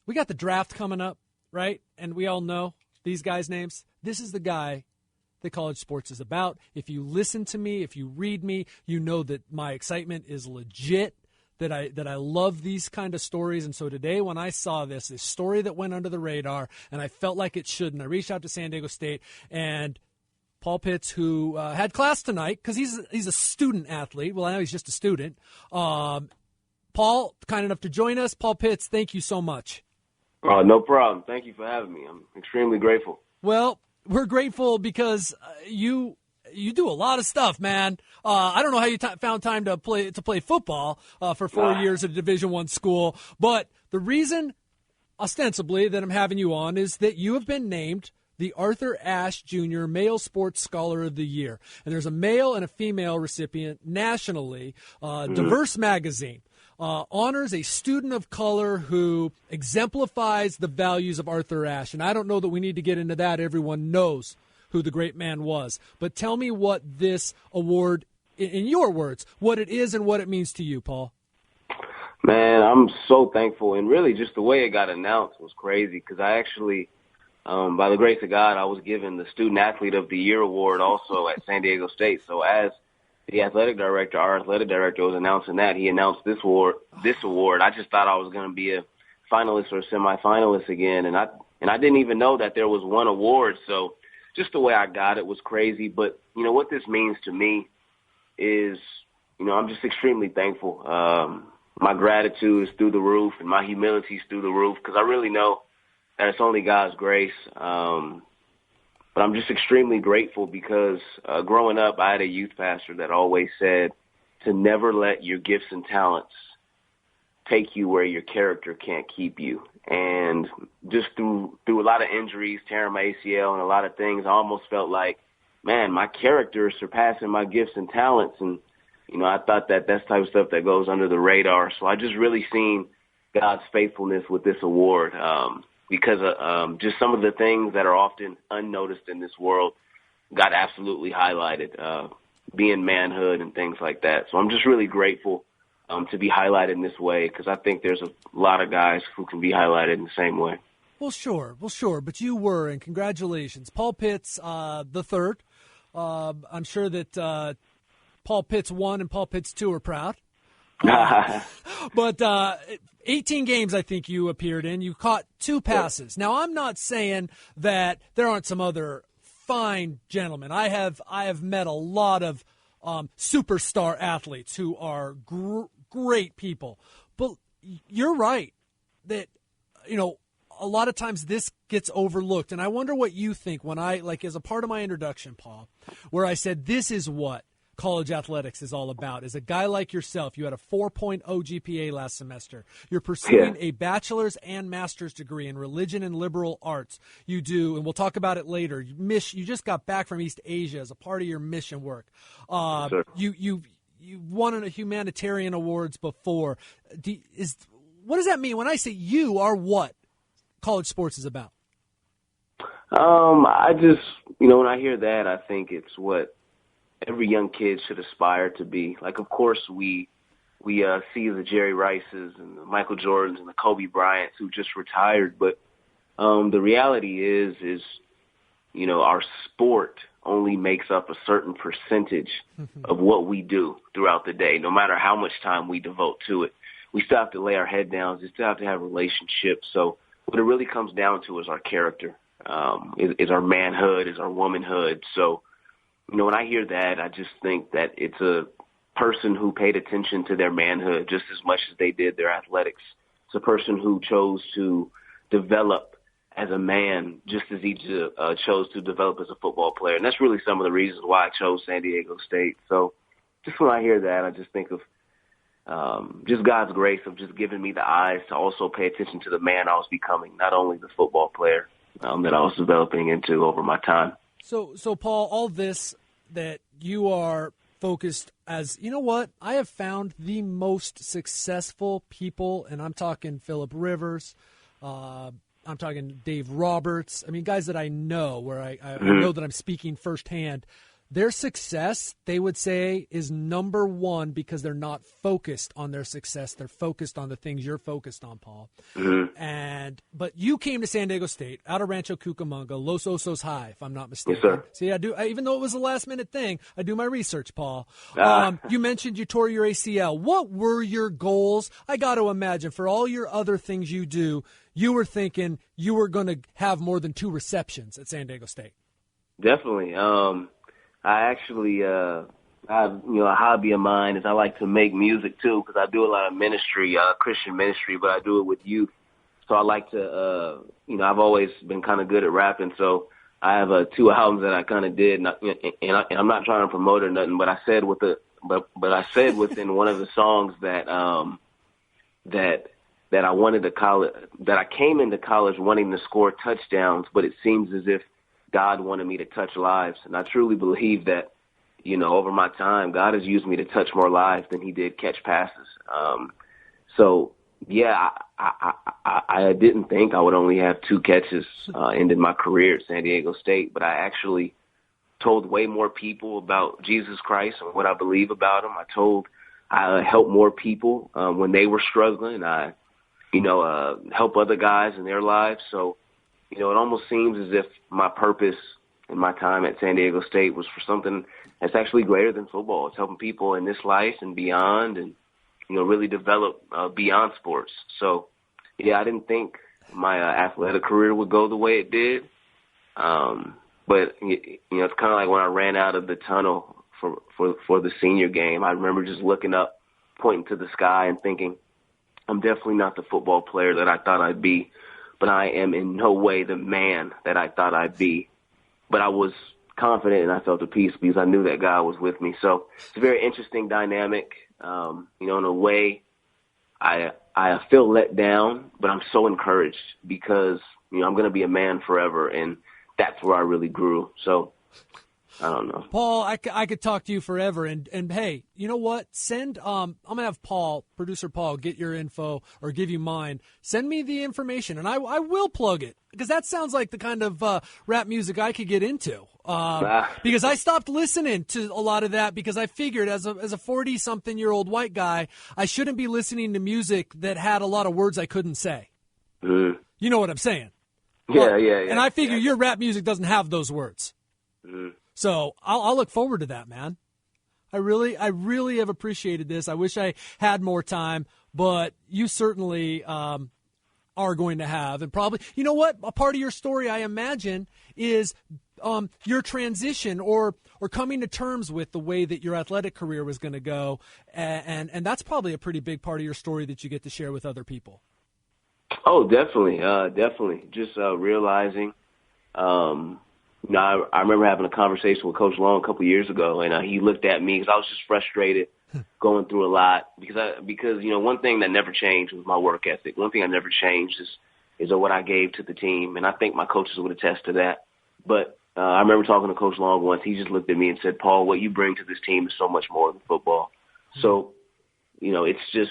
we got the draft coming up, right? And we all know these guys' names. This is the guy that college sports is about. If you listen to me, if you read me, you know that my excitement is legit, that I love these kind of stories. And so today when I saw this story that went under the radar, and I felt like it shouldn't, I reached out to San Diego State, and Paul Pitts, who had class tonight, because he's a student athlete. Well, I know he's just a student. Paul, kind enough to join us. Paul Pitts, thank you so much. No problem. Thank you for having me. I'm extremely grateful. Well, we're grateful because you do a lot of stuff, man. I don't know how you found time to play football for 4 years at a Division I school, but the reason, ostensibly, that I'm having you on is that you have been named the Arthur Ashe Jr. Male Sports Scholar of the Year. And there's a male and a female recipient nationally. Diverse Magazine honors a student of color who exemplifies the values of Arthur Ashe. And I don't know that we need to get into that. Everyone knows who the great man was. But tell me what this award, in your words, what it is and what it means to you, Paul. Man, I'm so thankful. And really just the way it got announced was crazy because I actually, by the grace of God, I was given the Student Athlete of the Year award also at San Diego State. So as the athletic director, our athletic director was announcing that, he announced this award. I just thought I was going to be a finalist or a semifinalist again. And I didn't even know that there was one award. So just the way I got it was crazy. But, you know, what this means to me is, you know, I'm just extremely thankful. My gratitude is through the roof and my humility is through the roof because I really know that it's only God's grace. But I'm just extremely grateful because growing up, I had a youth pastor that always said to never let your gifts and talents take you where your character can't keep you. And just through a lot of injuries, tearing my ACL and a lot of things, I almost felt like, man, my character is surpassing my gifts and talents. And, you know, I thought that that's the type of stuff that goes under the radar. So I just really seen God's faithfulness with this award. Because just some of the things that are often unnoticed in this world got absolutely highlighted, being manhood and things like that. So I'm just really grateful to be highlighted in this way because I think there's a lot of guys who can be highlighted in the same way. Well, sure. But you were, and congratulations. Paul Pitts, the third. I'm sure that Paul Pitts 1 and Paul Pitts 2 are proud. But 18 games I think you appeared in. You caught 2 passes. Now, I'm not saying that there aren't some other fine gentlemen. I have met a lot of superstar athletes who are great people. But you're right that, you know, a lot of times this gets overlooked. And I wonder what you think when I, like, as a part of my introduction, Paul, where I said this is what college athletics is all about. As a guy like yourself, you had a 4.0 GPA last semester. You're pursuing a bachelor's and master's degree in religion and liberal arts. You do, and we'll talk about it later. You just got back from East Asia as a part of your mission work. Sure. You won a humanitarian awards before. What does that mean when I say you are what college sports is about? I just, you know, when I hear that, I think it's what every young kid should aspire to be. Like, of course, we see the Jerry Rices and the Michael Jordans and the Kobe Bryants who just retired. But the reality is, you know, our sport only makes up a certain percentage of what we do throughout the day, no matter how much time we devote to it. We still have to lay our head down. We still have to have relationships. So what it really comes down to is our character, is our manhood, is our womanhood. So, you know, when I hear that, I just think that it's a person who paid attention to their manhood just as much as they did their athletics. It's a person who chose to develop as a man just as he chose to develop as a football player. And that's really some of the reasons why I chose San Diego State. So just when I hear that, I just think of just God's grace of just giving me the eyes to also pay attention to the man I was becoming, not only the football player that I was developing into over my time. So Paul, all this that you are focused as, you know what, I have found the most successful people, and I'm talking Phillip Rivers, I'm talking Dave Roberts, I mean, guys that I know, where I know that I'm speaking firsthand. their success, they would say, is number one because they're not focused on their success. They're focused on the things you're focused on, Paul. Mm-hmm. But you came to San Diego State out of Rancho Cucamonga, Los Osos High, if I'm not mistaken. Yes, sir. See, even though it was a last-minute thing, I do my research, Paul. You mentioned you tore your ACL. What were your goals? I got to imagine for all your other things you do, you were thinking you were going to have more than 2 receptions at San Diego State. Definitely. I actually, I have, a hobby of mine is I like to make music too, because I do a lot of ministry, Christian ministry, but I do it with youth. So I like to, I've always been kind of good at rapping. So I have 2 albums that I kind of did, and I'm not trying to promote or nothing, but I said within one of the songs that I wanted to that I came into college wanting to score touchdowns, but it seems as if God wanted me to touch lives. And I truly believe that, over my time, God has used me to touch more lives than he did catch passes. So, yeah, I didn't think I would only have 2 catches ended my career at San Diego State, but I actually told way more people about Jesus Christ and what I believe about him. I helped more people when they were struggling. I, help other guys in their lives. So, it almost seems as if my purpose in my time at San Diego State was for something that's actually greater than football. It's helping people in this life and beyond and, really develop beyond sports. So, yeah, I didn't think my athletic career would go the way it did. But, it's kind of like when I ran out of the tunnel for the senior game. I remember just looking up, pointing to the sky and thinking, I'm definitely not the football player that I thought I'd be, but I am in no way the man that I thought I'd be. But I was confident and I felt at peace because I knew that God was with me. So it's a very interesting dynamic. In a way, I feel let down, but I'm so encouraged because, I'm going to be a man forever, and that's where I really grew. So I don't know. Paul, I could talk to you forever. And hey, you know what? Send I'm going to have producer Paul, get your info or give you mine. Send me the information, and I will plug it because that sounds like the kind of rap music I could get into. Because I stopped listening to a lot of that because I figured as a 40-something-year-old white guy, I shouldn't be listening to music that had a lot of words I couldn't say. Mm. You know what I'm saying? Yeah. And I figure your rap music doesn't have those words. Mm. So I'll look forward to that, man. I really have appreciated this. I wish I had more time, but you certainly are going to have. And probably, you know what? A part of your story, I imagine, is your transition or coming to terms with the way that your athletic career was going to go. And that's probably a pretty big part of your story that you get to share with other people. Oh, definitely. Definitely. Just realizing, I remember having a conversation with Coach Long a couple of years ago, and he looked at me because I was just frustrated going through a lot because one thing that never changed was my work ethic. One thing I never changed is what I gave to the team, and I think my coaches would attest to that. But I remember talking to Coach Long once. He just looked at me and said, Paul, what you bring to this team is so much more than football. Mm-hmm. So, it's just,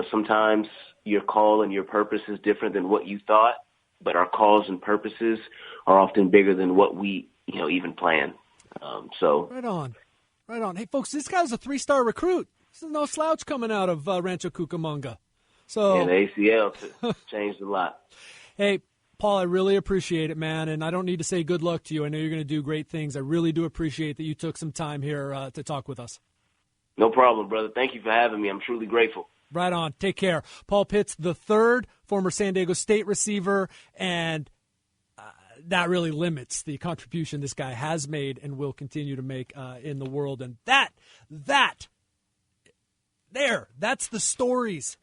sometimes your call and your purpose is different than what you thought, but our calls and purposes are often bigger than what we, even plan. Right on. Hey, folks, this guy's a 3-star recruit. This is no slouch coming out of Rancho Cucamonga. So, and the ACL changed a lot. Hey, Paul, I really appreciate it, man, and I don't need to say good luck to you. I know you're going to do great things. I really do appreciate that you took some time here to talk with us. No problem, brother. Thank you for having me. I'm truly grateful. Right on. Take care. Paul Pitts III, former San Diego State receiver, and that really limits the contribution this guy has made and will continue to make in the world. And that's the stories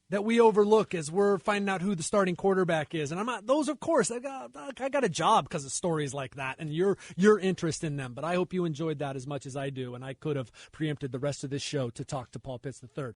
that we overlook as we're finding out who the starting quarterback is. And I'm not, those, of course, I got a job because of stories like that and your interest in them. But I hope you enjoyed that as much as I do. And I could have preempted the rest of this show to talk to Paul Pitts III.